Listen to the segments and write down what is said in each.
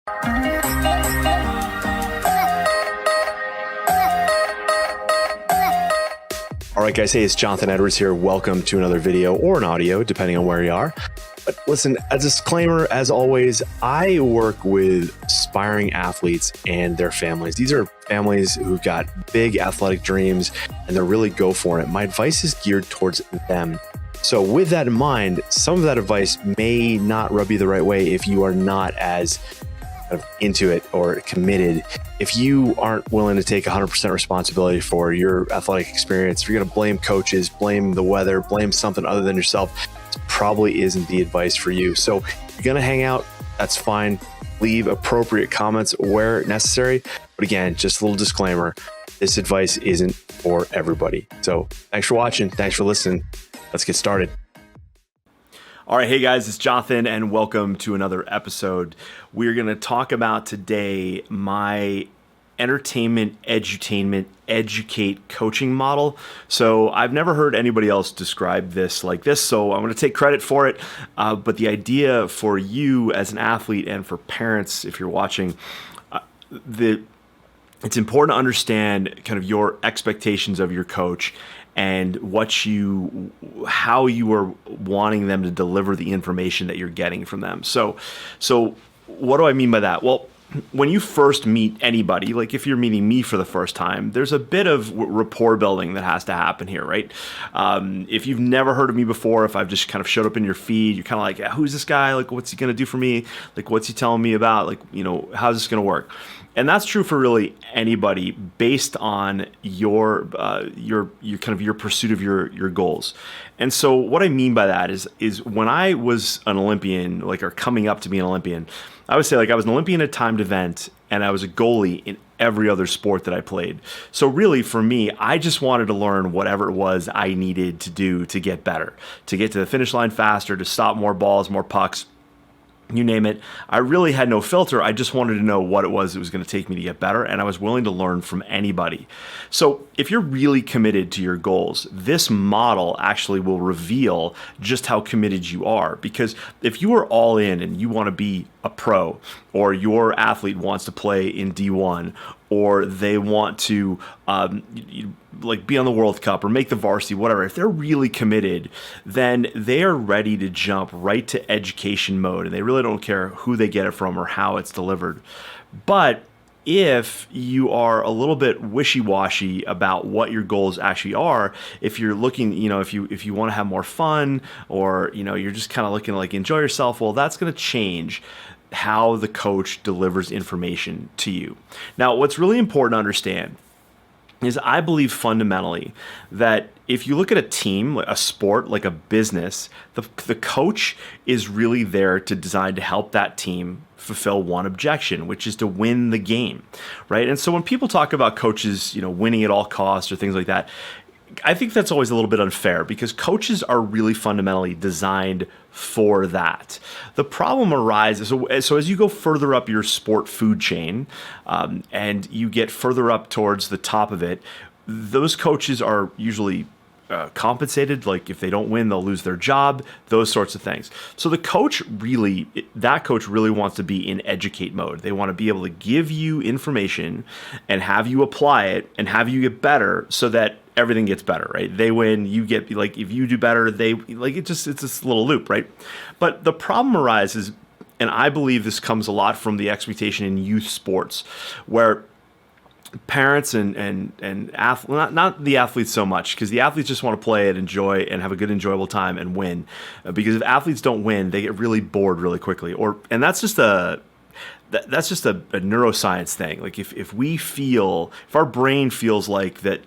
All right, guys. Hey, it's Jonathan Edwards here. Welcome to another video or an audio, depending on where you are. But listen, as a disclaimer, as always, I work with aspiring athletes and their families. These are families who've got big athletic dreams and they're really go for it. My advice is geared towards them. So with that in mind, some of that advice may not rub you the right way if you are not as into it or committed. If you aren't willing to take 100% responsibility for your athletic experience, if you're going to blame coaches, blame the weather, blame something other than yourself, this probably isn't the advice for you. So if you're going to hang out, that's fine. Leave appropriate comments where necessary. But again, just a little disclaimer, this advice isn't for everybody. So thanks for watching. Thanks for listening. Let's get started. All right, hey guys, it's Jonathan and welcome to another episode. We're going to talk about today my entertainment, edutainment, educate coaching model. So I've never heard anybody else describe this like this, so I'm going to take credit for it. But the idea for you as an athlete and for parents, if you're watching, it's important to understand kind of your expectations of your coach and how you are wanting them to deliver the information that you're getting from them. So what do I mean by that? Well, when you first meet anybody, like if you're meeting me for the first time, there's a bit of rapport building that has to happen here, right? If you've never heard of me before, if I've just kind of showed up in your feed, you're kind of like, yeah, who's this guy? Like, what's he going to do for me? Like, what's he telling me about? Like, how's this going to work? And that's true for really anybody based on your kind of your pursuit of your goals. And so what I mean by that is when I was an Olympian, or coming up to be an Olympian, I would say I was an Olympian at a timed event and I was a goalie in every other sport that I played. So really for me, I just wanted to learn whatever it was I needed to do to get better, to get to the finish line faster, to stop more balls, more pucks. You name it. I really had no filter. I just wanted to know what it was going to take me to get better, and I was willing to learn from anybody. So if you're really committed to your goals, this model actually will reveal just how committed you are. Because if you are all in and you want to be a pro, or your athlete wants to play in D1, or they want to be on the World Cup or make the varsity, whatever, if they're really committed, then they are ready to jump right to education mode, and they really don't care who they get it from or how it's delivered. But if you are a little bit wishy-washy about what your goals actually are, if you're looking, if you want to have more fun, or you're just kind of looking to enjoy yourself, well, that's going to change how the coach delivers information to you. Now, what's really important to understand is I believe fundamentally that if you look at a team, a sport, like a business, the coach is really there to design to help that team fulfill one objection, which is to win the game, right? And so when people talk about coaches, winning at all costs or things like that, I think that's always a little bit unfair because coaches are really fundamentally designed for that. The problem arises, so as you go further up your sport food chain and you get further up towards the top of it, those coaches are usually compensated. Like if they don't win, they'll lose their job, those sorts of things. So that coach really wants to be in educate mode. They want to be able to give you information and have you apply it and have you get better so that everything gets better, right? They win, you get, if you do better, it's this little loop, right? But the problem arises, and I believe this comes a lot from the expectation in youth sports, where parents and athletes, not the athletes so much, because the athletes just want to play and enjoy and have a good, enjoyable time and win. Because if athletes don't win, they get really bored really quickly. And that's just a neuroscience thing. If our brain feels like that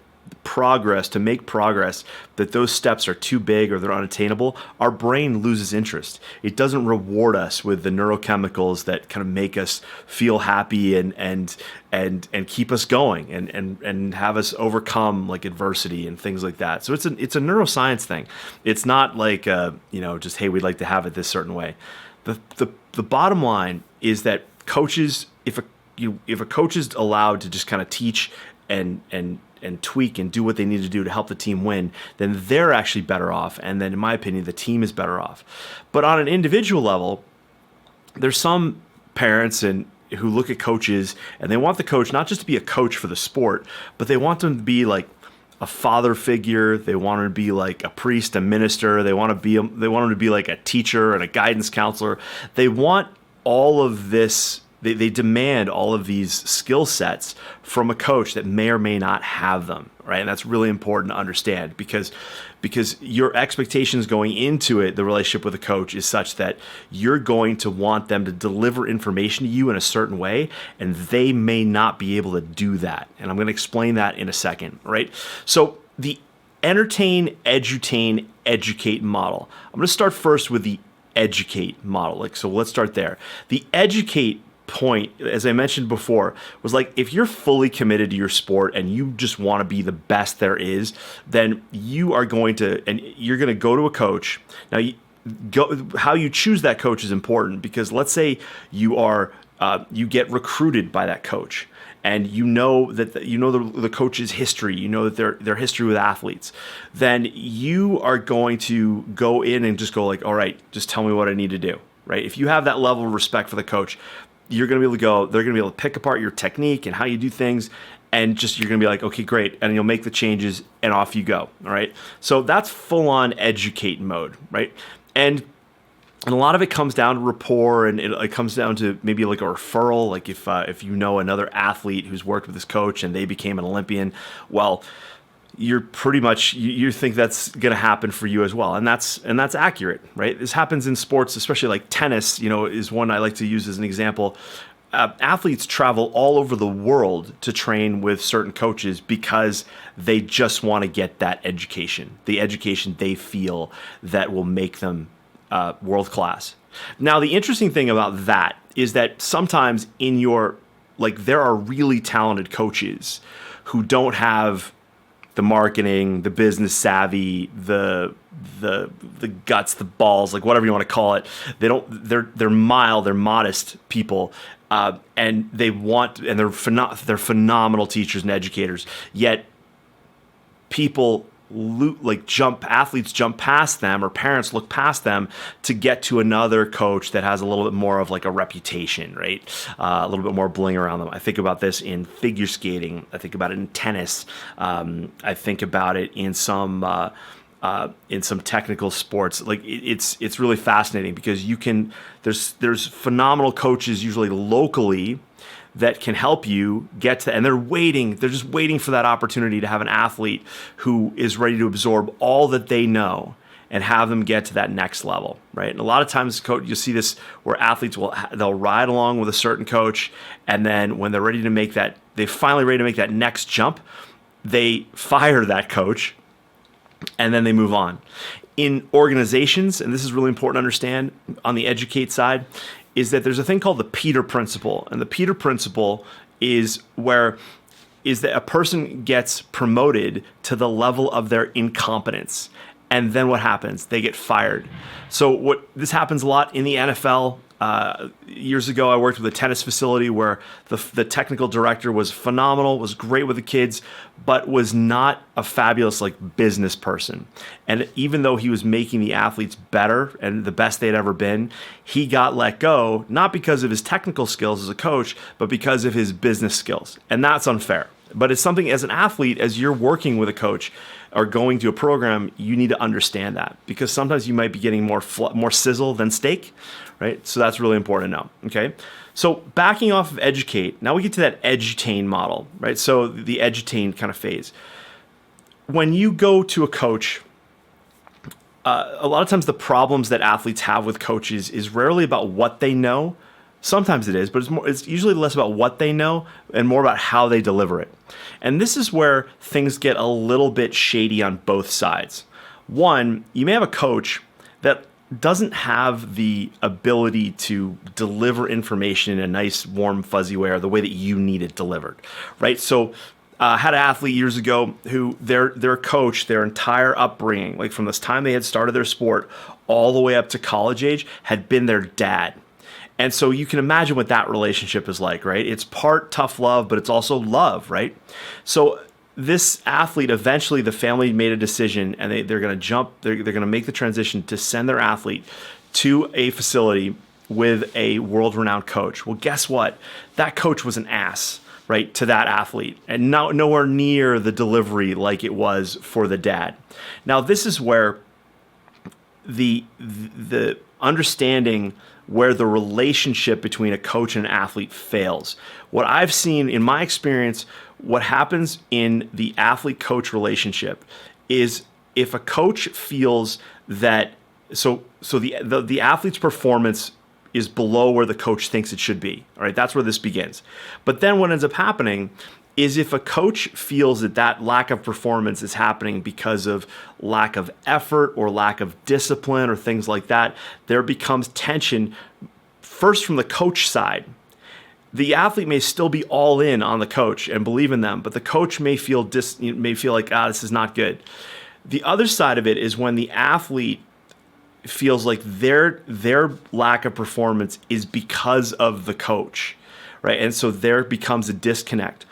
to make progress, that those steps are too big or they're unattainable, our brain loses interest. It doesn't reward us with the neurochemicals that kind of make us feel happy and keep us going and have us overcome adversity and things like that. So it's a neuroscience thing. It's not just, hey, we'd like to have it this certain way. The bottom line is that coaches, if a coach is allowed to just kind of teach and tweak and do what they need to do to help the team win, then they're actually better off. And then in my opinion, the team is better off. But on an individual level, there's some parents and who look at coaches and they want the coach not just to be a coach for the sport, but they want them to be like a father figure. They want them to be like a priest, a minister. They want them to be like a teacher and a guidance counselor. They want all of this. They demand all of these skill sets from a coach that may or may not have them, right? And that's really important to understand because your expectations going into it, the relationship with a coach, is such that you're going to want them to deliver information to you in a certain way, and they may not be able to do that. And I'm going to explain that in a second, right? So the entertain, edutain, educate model. I'm going to start first with the educate model. So let's start there. The educate point, as I mentioned before, was like, if you're fully committed to your sport and you just want to be the best there is, then you're going to go to a coach. Now, how you choose that coach is important, because let's say you get recruited by that coach, and you know the coach's history, you know that their history with athletes, then you are going to go in and just go like, all right, just tell me what I need to do, right? If you have that level of respect for the coach, you're going to be able to go, they're going to be able to pick apart your technique and how you do things, and just you're going to be like, okay, great, and you'll make the changes and off you go, all right? So that's full-on educate mode, right? And a lot of it comes down to rapport, and it comes down to maybe like a referral. Like if you know another athlete who's worked with this coach and they became an Olympian, well, you're pretty much, you think that's going to happen for you as well. And that's accurate, right? This happens in sports, especially like tennis, is one I like to use as an example. Athletes travel all over the world to train with certain coaches because they just want to get that education, the education they feel that will make them world class. Now, the interesting thing about that is that sometimes there are really talented coaches who don't have the marketing, the business savvy, the guts, the balls, like whatever you want to call it. They're mild, they're modest people, and they're phenomenal teachers and educators. Yet athletes jump past them, or parents look past them to get to another coach that has a little bit more of like a reputation, right? A little bit more bling around them. I think about this in figure skating. I think about it in tennis. I think about it in some technical sports. Like it's really fascinating because there's phenomenal coaches usually locally that can help you get to, and they're just waiting for that opportunity to have an athlete who is ready to absorb all that they know and have them get to that next level, right? And a lot of times, you'll see this where athletes they'll ride along with a certain coach, and then when they're finally ready to make that next jump, they fire that coach, and then they move on. In organizations, and this is really important to understand on the educate side, is that there's a thing called the Peter Principle. And the Peter Principle is that a person gets promoted to the level of their incompetence. And then what happens? They get fired. So this happens a lot in the NFL. Years ago, I worked with a tennis facility where the technical director was phenomenal, was great with the kids, but was not a fabulous business person. And even though he was making the athletes better and the best they'd ever been, he got let go, not because of his technical skills as a coach, but because of his business skills. And that's unfair. But it's something, as an athlete, as you're working with a coach or going to a program, you need to understand that, because sometimes you might be getting more sizzle than steak, right? So that's really important to know, okay? So backing off of educate, now we get to that edutain model, right? So the edutain kind of phase. When you go to a coach, a lot of times the problems that athletes have with coaches is rarely about what they know. Sometimes it is, but it's usually less about what they know and more about how they deliver it. And this is where things get a little bit shady on both sides. One, you may have a coach that doesn't have the ability to deliver information in a nice, warm, fuzzy way, or the way that you need it delivered, right? So I had an athlete years ago who their coach, their entire upbringing, like from this time they had started their sport all the way up to college age, had been their dad. And so you can imagine what that relationship is like, right? It's part tough love, but it's also love, right? So this athlete, eventually the family made a decision, and they're going to make the transition to send their athlete to a facility with a world-renowned coach. Well, guess what? That coach was an ass, right, to that athlete, and nowhere near the delivery like it was for the dad. Now, this is where the understanding where the relationship between a coach and an athlete fails. What I've seen in my experience, what happens in the athlete-coach relationship is if a coach feels that so the athlete's performance is below where the coach thinks it should be. All right, that's where this begins. But then what ends up happening is if a coach feels that lack of performance is happening because of lack of effort or lack of discipline or things like that, there becomes tension first from the coach side. The athlete may still be all in on the coach and believe in them, but the coach may feel like, this is not good. The other side of it is when the athlete feels like their lack of performance is because of the coach, right? And so there becomes a disconnect.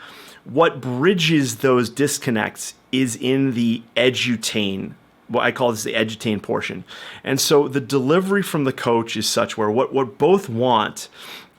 What bridges those disconnects is in the EduTain. What I call this the EduTain portion. And so the delivery from the coach is such where what both want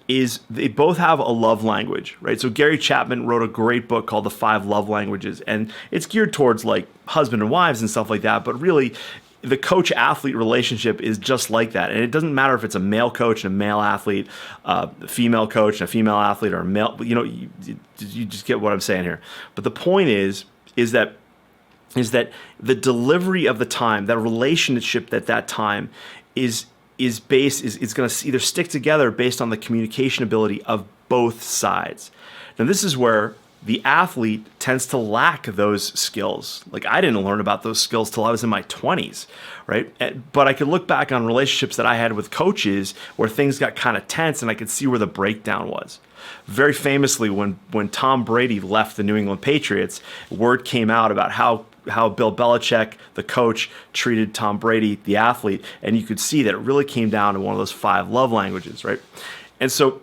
is they both have a love language, right? So Gary Chapman wrote a great book called The 5 Love Languages, and it's geared towards like husband and wives and stuff like that, but really the coach-athlete relationship is just like that. And it doesn't matter if it's a male coach and a male athlete, a female coach and a female athlete, or a male, you just get what I'm saying here. But the point is that the delivery of the time, that relationship at that time is going to either stick together based on the communication ability of both sides. Now, this is where the athlete tends to lack those skills. Like, I didn't learn about those skills till I was in my 20s, right? But I could look back on relationships that I had with coaches where things got kind of tense and I could see where the breakdown was. Very famously, when Tom Brady left the New England Patriots, word came out about how Bill Belichick, the coach, treated Tom Brady, the athlete, and you could see that it really came down to one of those 5 love languages, right? And so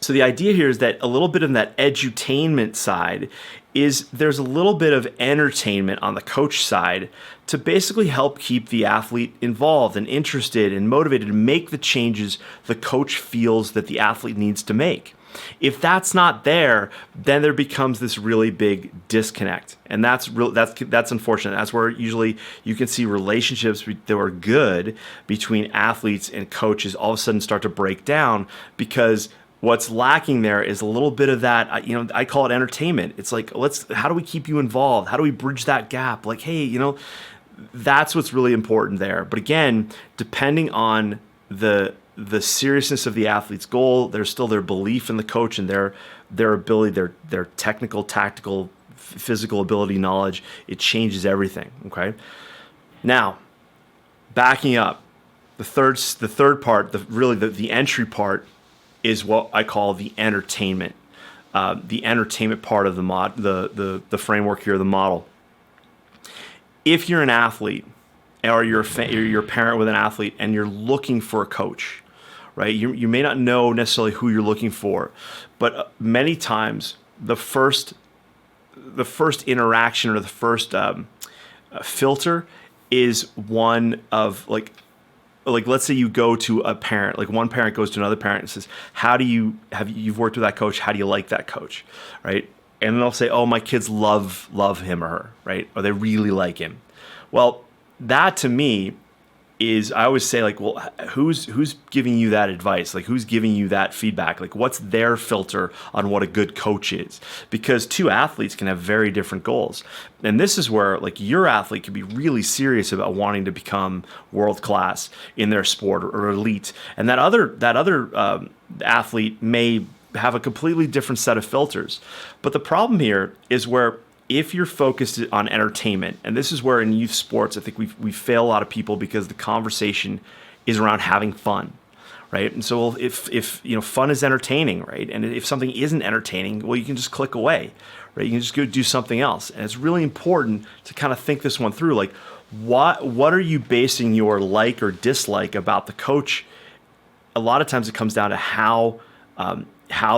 the idea here is that a little bit of that edutainment side is there's a little bit of entertainment on the coach side to basically help keep the athlete involved and interested and motivated to make the changes the coach feels that the athlete needs to make. If that's not there, then there becomes this really big disconnect, and that's unfortunate. That's where usually you can see relationships that were good between athletes and coaches all of a sudden start to break down because what's lacking there is a little bit of that. I call it entertainment. It's like, how do we keep you involved? How do we bridge that gap? Like, hey, that's what's really important there. But again, depending on the seriousness of the athlete's goal, there's still their belief in the coach and their ability, their technical, tactical, physical ability, knowledge. It changes everything. Okay. Now, backing up, the third part, the entry part, is what I call the entertainment. The entertainment part of the framework here, the model. If you're an athlete, or you're a parent with an athlete, and you're looking for a coach, right? You may not know necessarily who you're looking for, but many times the first interaction or the first filter is one of like let's say you go to a parent, like one parent goes to another parent and says, you've worked with that coach, how do you like that coach, right? And then they'll say, oh, my kids love him or her, right? Or they really like him. Well, that to me is, I always say, like, well, who's giving you that advice? Like, who's giving you that feedback? Like, what's their filter on what a good coach is? Because two athletes can have very different goals. And this is where, like, your athlete can be really serious about wanting to become world class in their sport or elite. And that other athlete may have a completely different set of filters. But the problem here is where, if you're focused on entertainment, and this is where in youth sports, I think we fail a lot of people because the conversation is around having fun, right? And so if fun is entertaining, right? And if something isn't entertaining, well, you can just click away, right? You can just go do something else. And it's really important to kind of think this one through. Like, what are you basing your like or dislike about the coach? A lot of times it comes down to how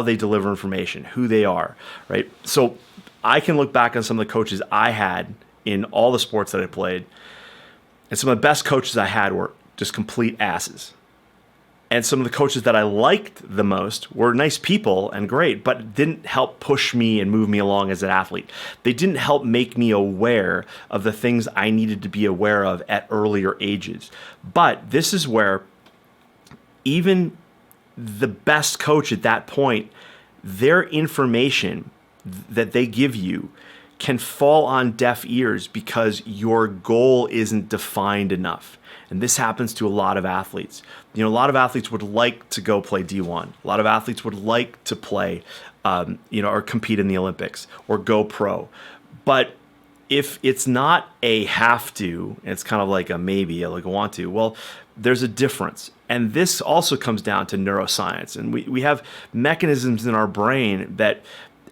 they deliver information, who they are, right? So I can look back on some of the coaches I had in all the sports that I played, and some of the best coaches I had were just complete asses. And some of the coaches that I liked the most were nice people and great, but didn't help push me and move me along as an athlete. They didn't help make me aware of the things I needed to be aware of at earlier ages. But this is where even the best coach at that point, their information that they give you can fall on deaf ears because your goal isn't defined enough. And this happens to a lot of athletes. A lot of athletes would like to go play D1. A lot of athletes would like to play, or compete in the Olympics or go pro. But if it's not a have to, it's kind of like a maybe, like a want to, well, there's a difference. And this also comes down to neuroscience. And we have mechanisms in our brain that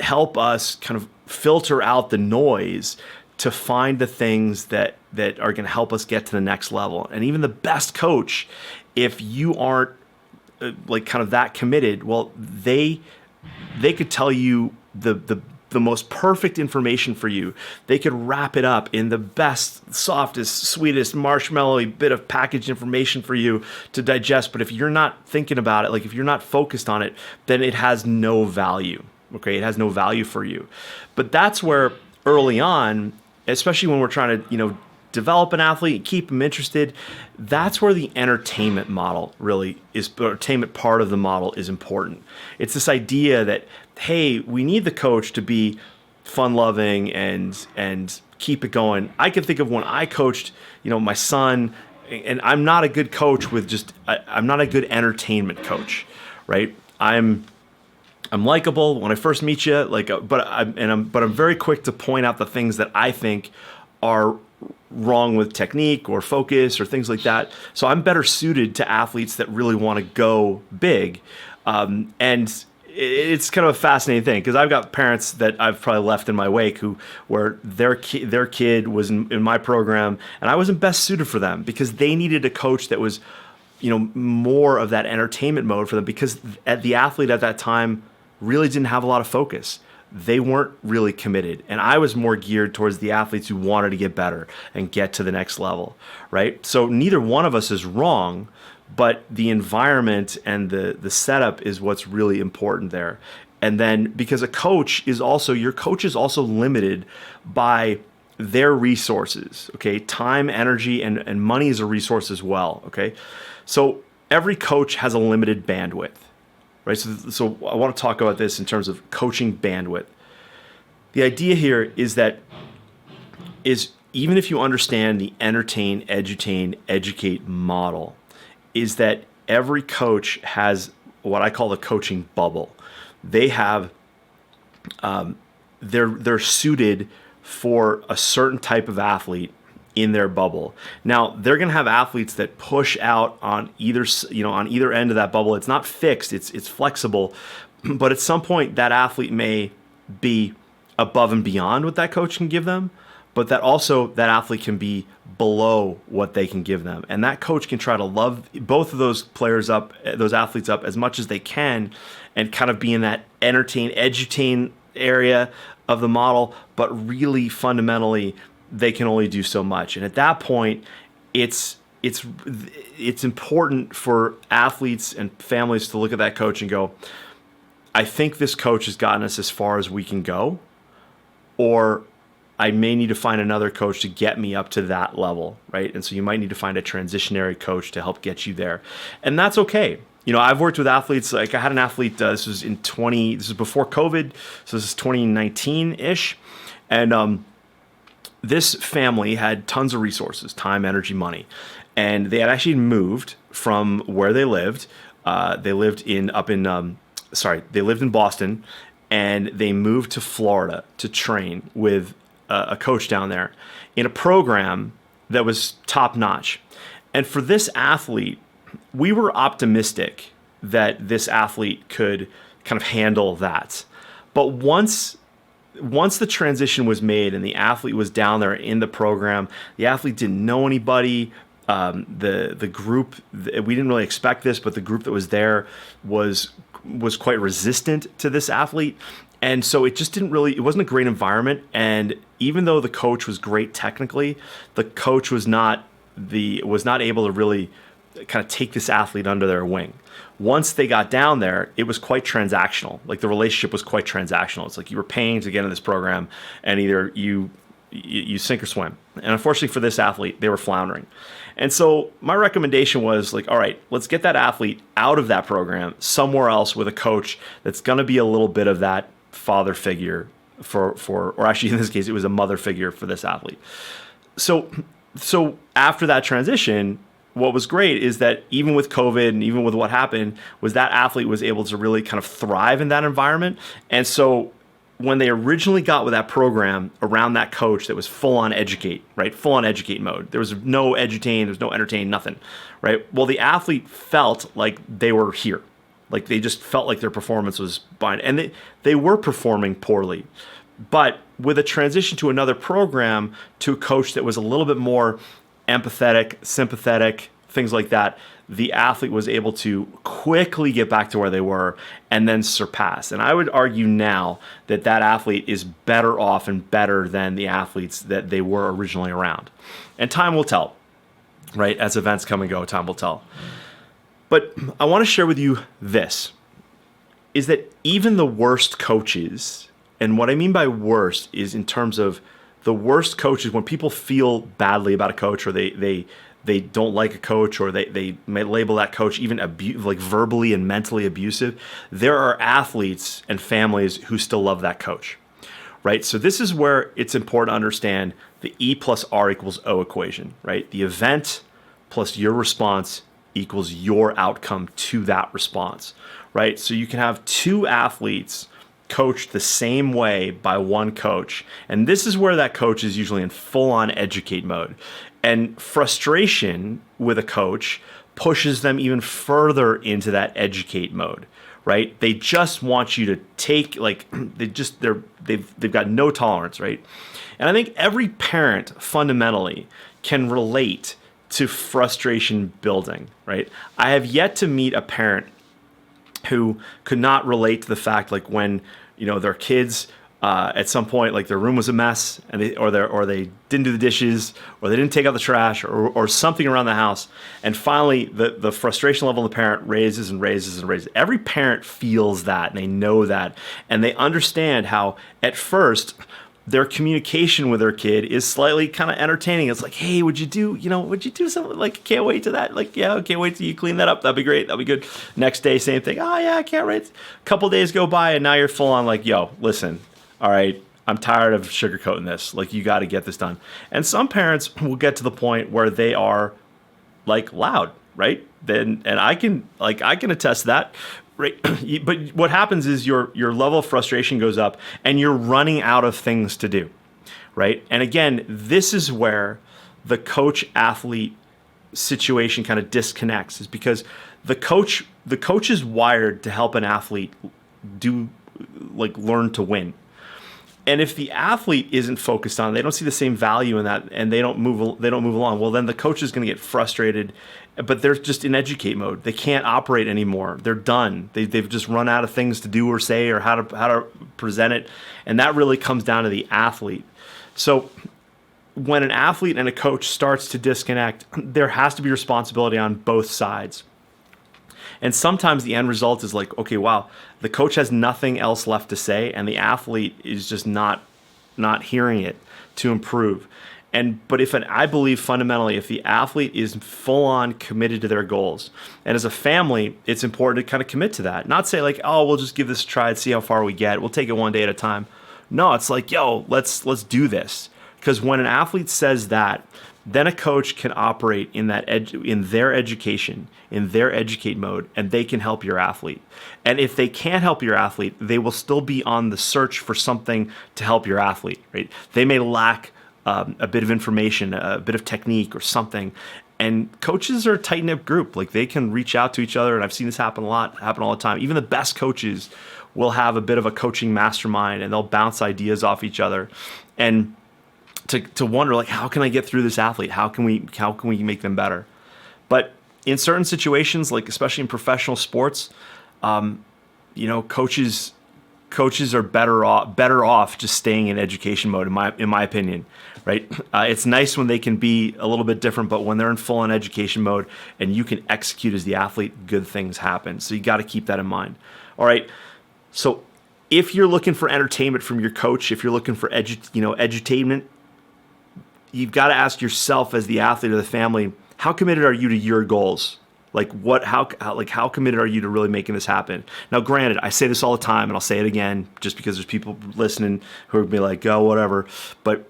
help us kind of filter out the noise to find the things that are going to help us get to the next level. And even the best coach, if you aren't like kind of that committed, well, they could tell you the most perfect information for you. They could wrap it up in the best, softest, sweetest, marshmallowy bit of packaged information for you to digest. But if you're not thinking about it, like if you're not focused on it, then it has no value. Okay, it has no value for you. But that's where early on, especially when we're trying to, develop an athlete and keep them interested, that's where the entertainment model really is, entertainment part of the model is important. It's this idea that, hey, we need the coach to be fun-loving and keep it going. I can think of when I coached, my son, and I'm not a good coach with I'm not a good entertainment coach, right? I'm likable when I first meet you, but I'm very quick to point out the things that I think are wrong with technique or focus or things like that. So I'm better suited to athletes that really want to go big. And it's kind of a fascinating thing because I've got parents that I've probably left in my wake where their kid was in my program and I wasn't best suited for them because they needed a coach that was, more of that entertainment mode for them because the athlete at that time really didn't have a lot of focus. They weren't really committed. And I was more geared towards the athletes who wanted to get better and get to the next level, right? So neither one of us is wrong, but the environment and the setup is what's really important there. And then because your coach is also limited by their resources, okay? Time, energy, and money is a resource as well, okay? So every coach has a limited bandwidth. Right, so I want to talk about this in terms of coaching bandwidth. The idea here is even if you understand the entertain, edutain, educate model, is that every coach has what I call the coaching bubble. They have they're suited for a certain type of athlete in their bubble. Now, they're going to have athletes that push out on either end of that bubble. It's not fixed, it's flexible, but at some point that athlete may be above and beyond what that coach can give them, but that athlete can be below what they can give them. And that coach can try to love both of those athletes up as much as they can and kind of be in that entertain, edutain area of the model, but really fundamentally they can only do so much. And at that point, it's important for athletes and families to look at that coach and go, I think this coach has gotten us as far as we can go, or I may need to find another coach to get me up to that level, right? And so you might need to find a transitionary coach to help get you there. And that's okay. I've worked with athletes, like I had an athlete, this was before COVID, so this is 2019-ish. And this family had tons of resources, time, energy, money. And they had actually moved from where they lived. They lived in Boston, and they moved to Florida to train with a coach down there in a program that was top notch. And for this athlete, we were optimistic that this athlete could kind of handle that. But once the transition was made and the athlete was down there in the program, the athlete didn't know anybody. The group, we didn't really expect this, but the group that was there was quite resistant to this athlete. And so it wasn't a great environment. And even though the coach was great technically, the coach was not able to really kind of take this athlete under their wing. Once they got down there, it was quite transactional. Like the relationship was quite transactional. It's like you were paying to get in this program, and either you sink or swim. And unfortunately for this athlete, they were floundering. And so my recommendation was like, all right, let's get that athlete out of that program somewhere else with a coach that's going to be a little bit of that father figure or actually in this case, it was a mother figure for this athlete. So after that transition, what was great is that even with COVID and even with what happened was that athlete was able to really kind of thrive in that environment. And so when they originally got with that program around that coach that was full on educate, right? Full on educate mode. There was no EduTain, there was no entertain, nothing, right? Well, the athlete felt like they were here. Like they just felt like their performance was fine. And they were performing poorly. But with a transition to another program, to a coach that was a little bit more empathetic, sympathetic, things like that, the athlete was able to quickly get back to where they were and then surpass. And I would argue now that that athlete is better off and better than the athletes that they were originally around. And time will tell, right? As events come and go, time will tell. But I want to share with you this, is that even the worst coaches, and what I mean by worst is in terms of the worst coaches, when people feel badly about a coach or they don't like a coach or they may label that coach even like verbally and mentally abusive, there are athletes and families who still love that coach, right? So this is where it's important to understand the E plus R equals O equation, right? The event plus your response equals your outcome to that response, right? So you can have two athletes coached the same way by one coach. And this is where that coach is usually in full-on educate mode. And frustration with a coach pushes them even further into that educate mode, right? They just want you to take, like, they've got no tolerance, right? And I think every parent fundamentally can relate to frustration building, right? I have yet to meet a parent who could not relate to the fact, like, when their kids at some point, like, their room was a mess and they didn't do the dishes or they didn't take out the trash or something around the house, and finally the frustration level of the parent raises and raises and raises. Every parent feels that, and they know that, and they understand how at first their communication with their kid is slightly kind of entertaining. It's like, hey, would you do something, like, can't wait to that, like, yeah, can't wait till you clean that up, that'd be great, that'd be good. Next day, same thing, oh yeah, I can't wait. A couple days go by and now you're full on like, yo, listen, all right, I'm tired of sugarcoating this, like, you got to get this done. And some parents will get to the point where they are like loud, right? And I can attest to that. Right. But what happens is your level of frustration goes up and you're running out of things to do, right? And again, this is where the coach-athlete situation kind of disconnects, is because the coach is wired to help an athlete learn to win. And if the athlete isn't focused on it, they don't see the same value in that, and they don't move along, well, then the coach is going to get frustrated, but they're just in educate mode. They can't operate anymore. They're done. They've just run out of things to do or say or how to present it, and that really comes down to the athlete. So when an athlete and a coach starts to disconnect, there has to be responsibility on both sides. And sometimes the end result is like, okay, wow, the coach has nothing else left to say, and the athlete is just not hearing it to improve. But I believe fundamentally, if the athlete is full on committed to their goals, and as a family, it's important to kind of commit to that. Not say like, oh, we'll just give this a try and see how far we get. We'll take it one day at a time. No, it's like, yo, let's do this. Because when an athlete says that, then a coach can operate in their education, in their educate mode, and they can help your athlete. And if they can't help your athlete, they will still be on the search for something to help your athlete, right? They may lack a bit of information, a bit of technique or something. And coaches are a tight-knit group. Like, they can reach out to each other, and I've seen this happen all the time. Even the best coaches will have a bit of a coaching mastermind, and they'll bounce ideas off each other. And to wonder, like, how can I get through this athlete? How can we make them better? But in certain situations, like especially in professional sports, coaches coaches are better off just staying in education mode, in my opinion, right? It's nice when they can be a little bit different, but when they're in full on education mode and you can execute as the athlete, good things happen. So you got to keep that in mind. All right. So if you're looking for entertainment from your coach, if you're looking for edutainment, you've got to ask yourself as the athlete or the family, how committed are you to your goals? Like how committed are you to really making this happen? Now, granted, I say this all the time, and I'll say it again, just because there's people listening who are be like, oh, whatever. But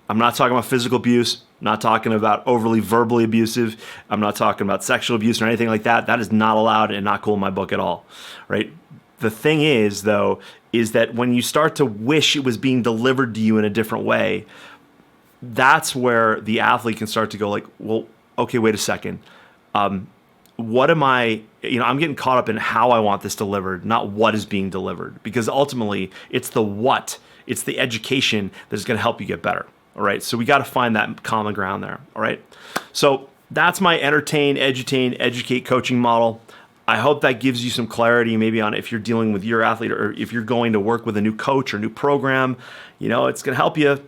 I'm not talking about physical abuse. I'm not talking about overly verbally abusive. I'm not talking about sexual abuse or anything like that. That is not allowed and not cool in my book at all, right? The thing is, though, is that when you start to wish it was being delivered to you in a different way, that's where the athlete can start to go like, well, okay, wait a second. What am I, I'm getting caught up in how I want this delivered, not what is being delivered, because ultimately it's the what, it's the education that's going to help you get better. All right. So we got to find that common ground there. All right. So that's my entertain, edutain, educate coaching model. I hope that gives you some clarity maybe on if you're dealing with your athlete or if you're going to work with a new coach or new program, it's going to help you.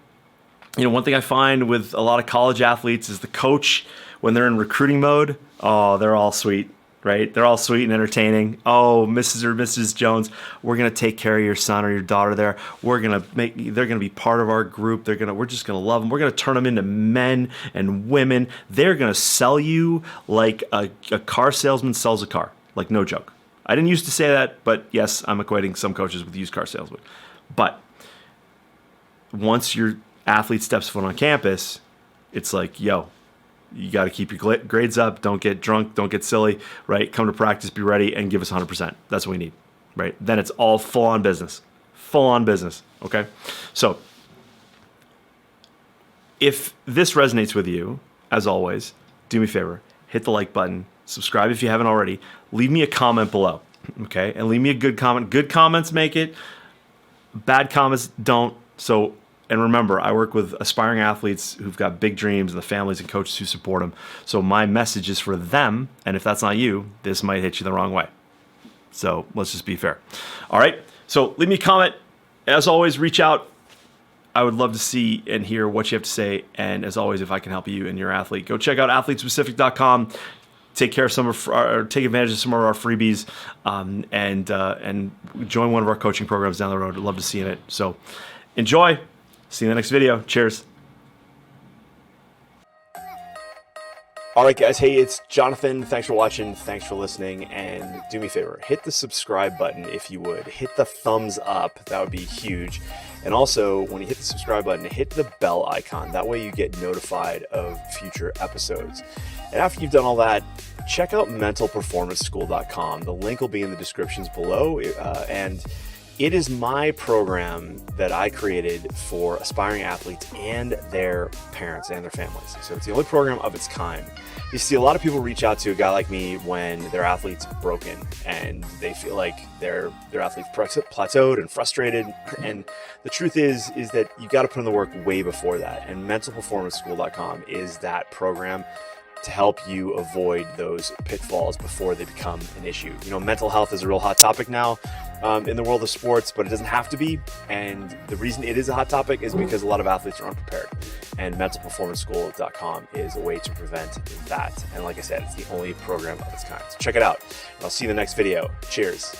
One thing I find with a lot of college athletes is the coach, when they're in recruiting mode, oh, they're all sweet, right? They're all sweet and entertaining. Oh, Mrs. or Mrs. Jones, we're going to take care of your son or your daughter there. They're going to be part of our group. We're just going to love them. We're going to turn them into men and women. They're going to sell you like a car salesman sells a car, like no joke. I didn't used to say that, but yes, I'm equating some coaches with used car salesmen. But once your athlete steps foot on campus, it's like, yo, you got to keep your grades up. Don't get drunk. Don't get silly, right? Come to practice, be ready, and give us 100%. That's what we need, right? Then it's all full on business, okay? So if this resonates with you, as always, do me a favor, hit the like button, subscribe if you haven't already, leave me a comment below, okay? And leave me a good comment. Good comments make it, bad comments don't. And remember, I work with aspiring athletes who've got big dreams and the families and coaches who support them. So my message is for them, and if that's not you, this might hit you the wrong way. So let's just be fair. All right, so leave me a comment. As always, reach out. I would love to see and hear what you have to say. And as always, if I can help you and your athlete, go check out athletespecific.com. Take advantage of some of our freebies, and join one of our coaching programs down the road. I'd love to see you in it. So enjoy. See you in the next video. Cheers. All right, guys. Hey, it's Jonathan. Thanks for watching. Thanks for listening. And do me a favor. Hit the subscribe button if you would. Hit the thumbs up. That would be huge. And also, when you hit the subscribe button, hit the bell icon. That way you get notified of future episodes. And after you've done all that, check out mentalperformanceschool.com. The link will be in the descriptions below. And it is my program that I created for aspiring athletes and their parents and their families. So it's the only program of its kind. You see a lot of people reach out to a guy like me when their athlete's broken and they feel like their athlete's plateaued and frustrated. And the truth is that you got to put in the work way before that. And mentalperformanceschool.com is that program to help you avoid those pitfalls before they become an issue. Mental health is a real hot topic now in the world of sports, but it doesn't have to be. And the reason it is a hot topic is because a lot of athletes are unprepared. And mentalperformanceschool.com is a way to prevent that. And like I said, it's the only program of its kind. So check it out. And I'll see you in the next video. Cheers.